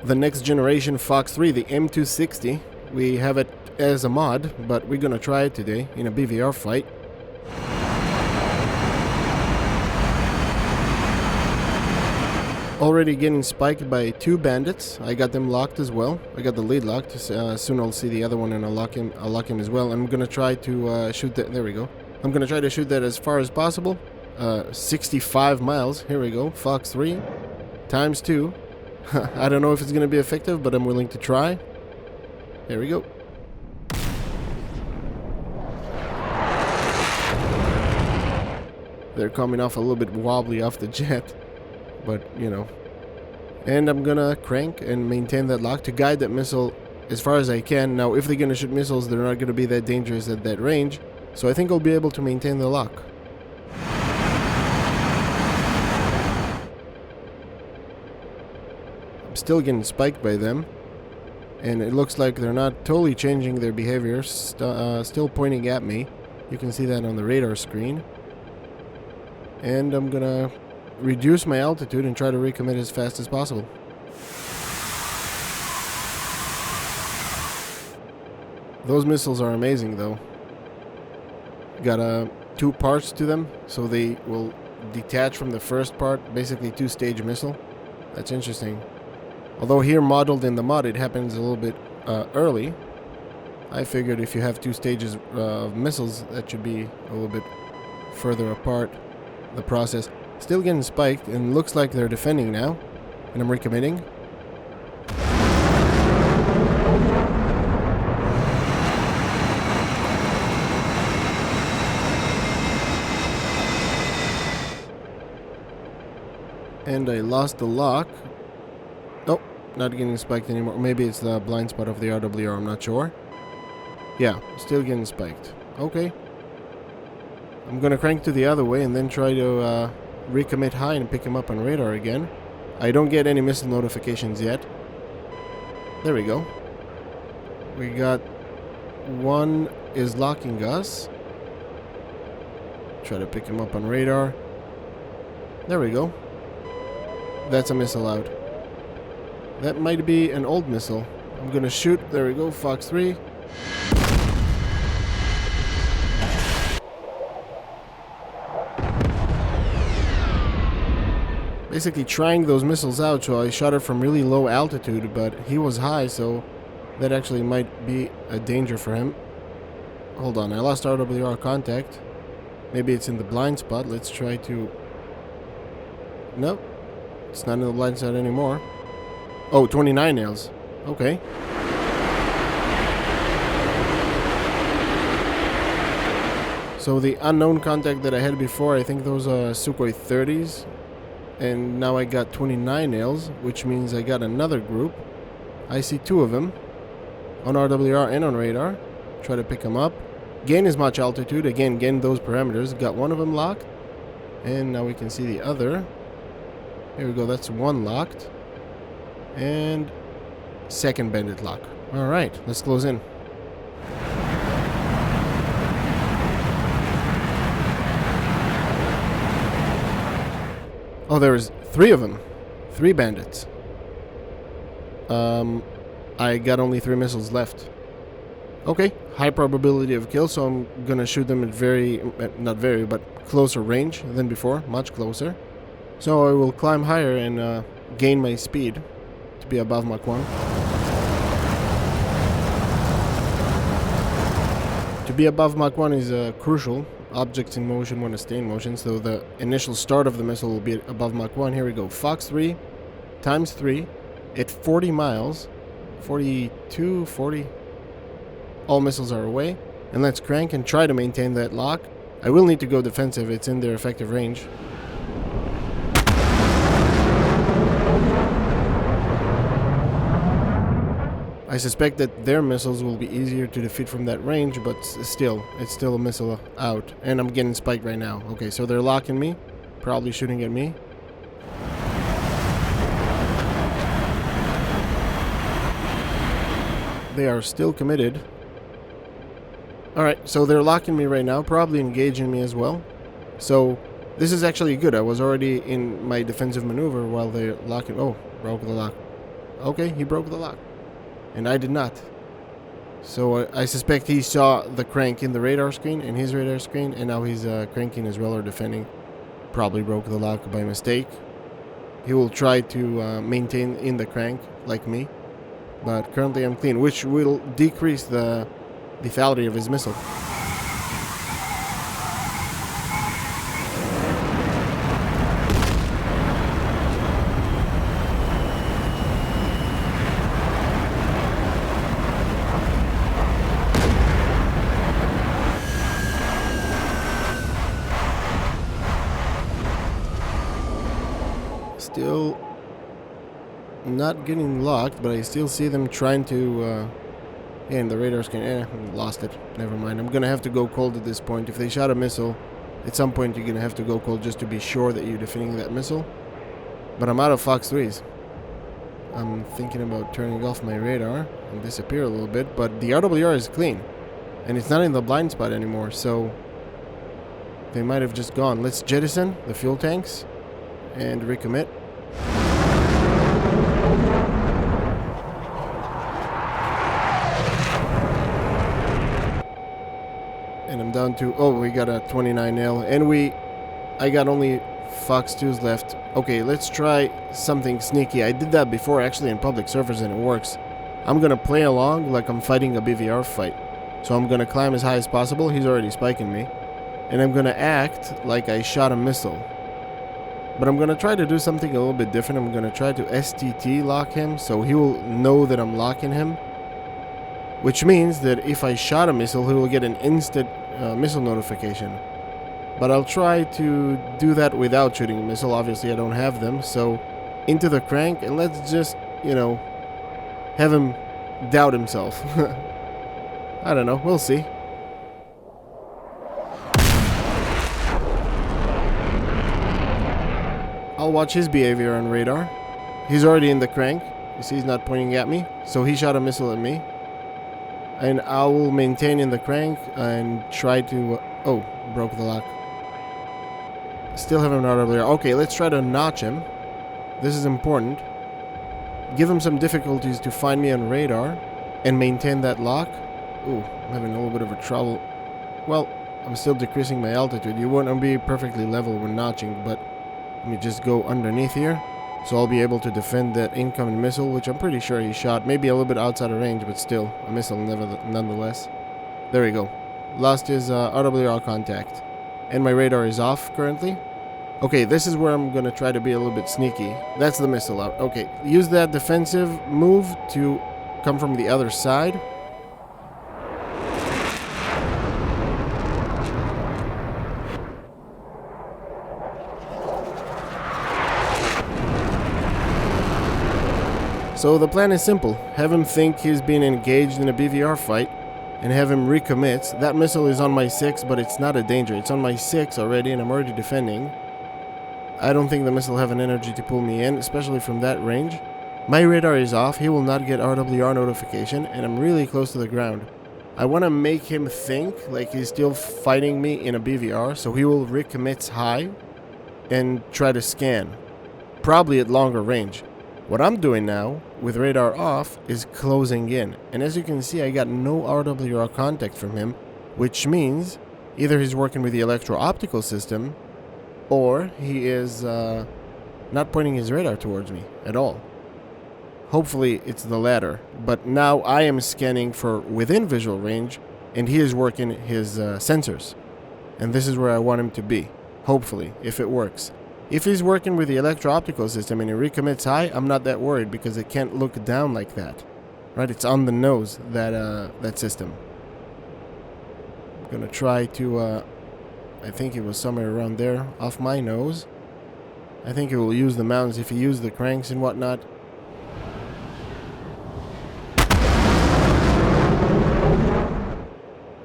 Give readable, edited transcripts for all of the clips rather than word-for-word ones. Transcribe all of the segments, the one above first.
the next generation Fox 3, the AIM260. We have it as a mod, but we're gonna try it today in a BVR fight. Already getting spiked by 2 bandits. I got them locked as well. I got the lead locked. Soon I'll see the other one and I'll lock him as well. I'm gonna try to shoot that. There we go. I'm gonna try to shoot that as far as possible. 65 miles. Here we go. Fox 3 times 2. I don't know if it's gonna be effective, but I'm willing to try. There we go. They're coming off a little bit wobbly off the jet, but you know. And I'm gonna crank and maintain that lock to guide that missile as far as I can. Now, if they're gonna shoot missiles, they're not gonna be that dangerous at that range, so I think I'll be able to maintain the lock. I'm still getting spiked by them, and it looks like they're not totally changing their behavior, still pointing at me. You can see that on the radar screen. And I'm gonna reduce my altitude and try to recommit as fast as possible. Those missiles are amazing though. Got 2 parts to them, so they will detach from the first part, basically 2-stage missile. That's interesting. Although here modeled in the mod it happens a little bit early. I figured if you have 2 stages of missiles, that should be a little bit further apart, the process. Still getting spiked, and looks like they're defending now. And I'm recommitting. And I lost the lock. Oh, not getting spiked anymore. Maybe it's the blind spot of the RWR, I'm not sure. Yeah, still getting spiked. Okay. I'm gonna crank to the other way and then try to recommit high and pick him up on radar again. I don't get any missile notifications yet. There we go. We got one is locking us. Try to pick him up on radar. There we go. That's a missile out. That might be an old missile. I'm gonna shoot. There we go. Fox 3. Basically trying those missiles out, so I shot it from really low altitude, but he was high, so that actually might be a danger for him. Hold on, I lost RWR contact. Maybe it's in the blind spot. Let's try to... Nope, it's not in the blind spot anymore. Oh, 29 nails. Okay. So the unknown contact that I had before, I think those are Sukhoi 30s. And now I got 29 nails, which means I got another group. I see 2 of them on RWR and on radar. Try to pick them up. Gain as much altitude. Again, gain those parameters. Got one of them locked. And now we can see the other. Here we go. That's one locked. And second bandit lock. All right, let's close in. Oh, there's 3 of them. 3 bandits. I got only 3 missiles left. Okay, high probability of kill, so I'm gonna shoot them at not very, but closer range than before, much closer. So I will climb higher and gain my speed to be above Mach 1. To be above Mach 1 is crucial. Objects in motion want to stay in motion, so the initial start of the missile will be above Mach 1. Here we go. Fox 3 times 3 at 40 miles. 42, 40. All missiles are away. And let's crank and try to maintain that lock. I will need to go defensive. It's in their effective range. I suspect that their missiles will be easier to defeat from that range, but still, it's still a missile out. And I'm getting spiked right now. Okay, so they're locking me, probably shooting at me. They are still committed. Alright, so they're locking me right now, probably engaging me as well. So, this is actually good. I was already in my defensive maneuver while they're locking... Oh, broke the lock. Okay, he broke the lock. And I did not. So I suspect he saw the crank in the radar screen, in his radar screen, and now he's cranking as well or defending. Probably broke the lock by mistake. He will try to maintain in the crank, like me. But currently I'm clean, which will decrease the lethality of his missile. Still not getting locked, but I still see them trying to and the radar screen, lost it. Never mind. I'm gonna have to go cold at this point. If they shot a missile, at some point you're gonna have to go cold just to be sure that you're defending that missile. But I'm out of Fox 3s. I'm thinking about turning off my radar and disappear a little bit, but the RWR is clean. And it's not in the blind spot anymore, so they might have just gone. Let's jettison the fuel tanks and recommit. And I'm down to, oh, we got a 29L, and I got only Fox 2s left. Okay, let's try something sneaky. I did that before actually in public servers and it works. I'm gonna play along like I'm fighting a BVR fight. So I'm gonna climb as high as possible. He's already spiking me. And I'm gonna act like I shot a missile. But I'm gonna try to do something a little bit different. I'm gonna try to STT lock him so he will know that I'm locking him. Which means that if I shot a missile, he will get an instant missile notification. But I'll try to do that without shooting a missile. Obviously, I don't have them. So, into the crank, and let's just, have him doubt himself. I don't know. We'll see. I'll watch his behavior on radar. He's already in the crank. You see, he's not pointing at me. So, he shot a missile at me. And I will maintain in the crank and try to... oh, broke the lock. Still have him not over there. Okay, let's try to notch him. This is important. Give him some difficulties to find me on radar and maintain that lock. Ooh, I'm having a little bit of a trouble. Well, I'm still decreasing my altitude. You won't be perfectly level when notching, but let me just go underneath here. So I'll be able to defend that incoming missile, which I'm pretty sure he shot. Maybe a little bit outside of range, but still, a missile nonetheless. There we go. Lost his RWR contact. And my radar is off currently. Okay, this is where I'm going to try to be a little bit sneaky. That's the missile out. Okay, use that defensive move to come from the other side. So the plan is simple. Have him think he's been engaged in a BVR fight and have him recommit. That missile is on my 6, but it's not a danger. It's on my 6 already and I'm already defending. I don't think the missile have an energy to pull me in, especially from that range. My radar is off. He will not get RWR notification and I'm really close to the ground. I want to make him think like he's still fighting me in a BVR, so he will recommit high and try to scan. Probably at longer range. What I'm doing now, with radar off, is closing in. And as you can see, I got no RWR contact from him, which means either he's working with the electro-optical system, or he is not pointing his radar towards me at all. Hopefully it's the latter. But now I am scanning for within visual range, and he is working his sensors. And this is where I want him to be, hopefully, if it works. If he's working with the electro-optical system and he recommits high, I'm not that worried because it can't look down like that. Right? It's on the nose, that system. I'm going to try to, I think it was somewhere around there, off my nose. I think it will use the mounts if he uses the cranks and whatnot.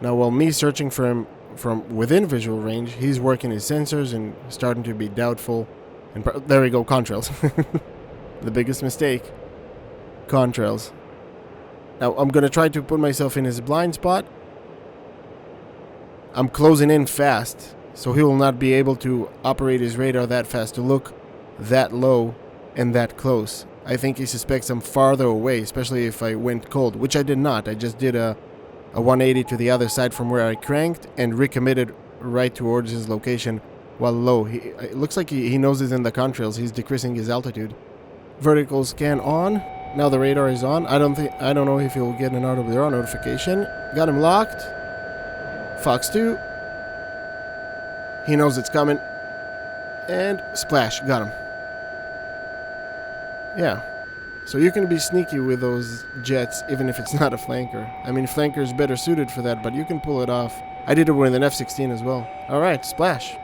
Now, while me searching for him from within visual range, he's working his sensors and starting to be doubtful. And there we go, contrails. The biggest mistake. Contrails. Now, I'm going to try to put myself in his blind spot. I'm closing in fast, so he will not be able to operate his radar that fast to look that low and that close. I think he suspects I'm farther away, especially if I went cold, which I did not. I just did a 180 to the other side from where I cranked and recommitted right towards his location while low. It looks like he knows he's in the contrails. He's decreasing his altitude. Vertical scan on. Now the radar is on. I don't know if he'll get an RWR notification. Got him locked. Fox 2. He knows it's coming. And splash. Got him. Yeah. So you can be sneaky with those jets even if it's not a flanker. I mean, flanker is better suited for that, but you can pull it off. I did it with an F-16 as well. Alright, splash.